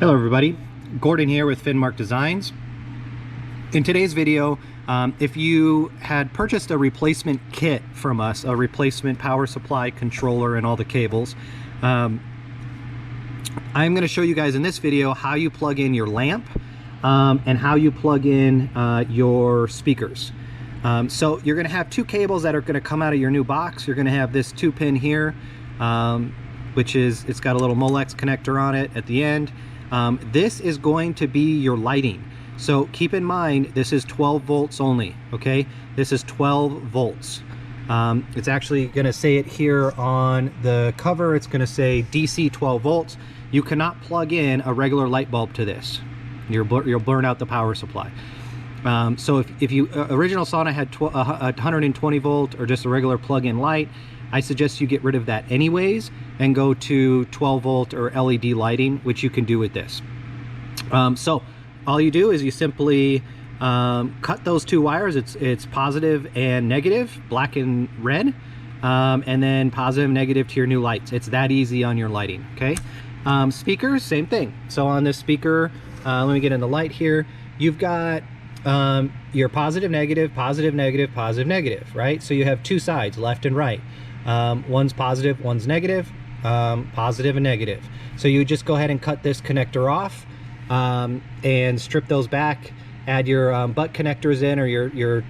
Hello everybody, Gordon here with Finnmark Designs. In today's video, if you had purchased a replacement kit from us, a replacement power supply, controller, and all the cables, I'm going to show you guys in this video how you plug in your lamp and how you plug in your speakers. So you're going to have two cables that are going to come out of your new box. You're going to have this 2-pin here, which is, it's got a little Molex connector on it at the end. This is going to be your lighting. So keep in mind, this is 12 volts only, okay? This is 12 volts. It's actually gonna say it here on the cover. It's gonna say DC 12 volts. You cannot plug in a regular light bulb to this. You'll burn out the power supply. So if you, original sauna had 120 volt or just a regular plug-in light, I suggest you get rid of that anyways and go to 12 volt or LED lighting, which you can do with this. So all you do is you simply cut those two wires. It's positive and negative, black and red, and then positive and negative to your new lights. It's that easy on your lighting, okay? Speakers, same thing. So on this speaker, let me get in the light here. You've got your positive, negative, positive, negative, positive, negative, right? So you have two sides, left and right. One's positive, one's negative, positive and negative. So you just go ahead and cut this connector off and strip those back, add your butt connectors in, or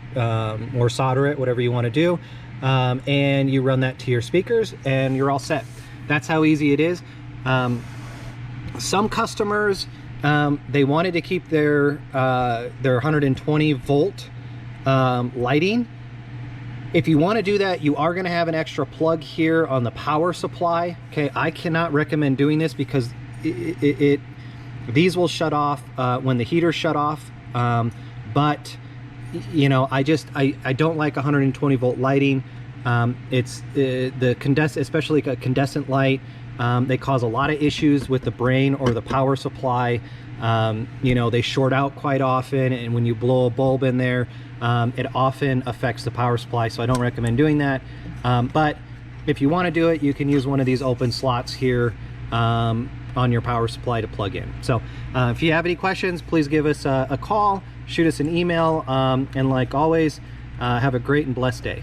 or solder it, whatever you want to do, and you run that to your speakers and you're all set. That's how easy it is. Some customers, they wanted to keep their 120 volt lighting. If you want to do that, you are going to have an extra plug here on the power supply. Okay, I cannot recommend doing this because these will shut off when the heaters shut off. But you know, I don't like 120 volt lighting. Especially a condensate light. They cause a lot of issues with the brain or the power supply. You know, they short out quite often, and when you blow a bulb in there, it often affects the power supply, so I don't recommend doing that. But if you want to do it, you can use one of these open slots here on your power supply to plug in. So if you have any questions, please give us a call, shoot us an email, and like always, have a great and blessed day.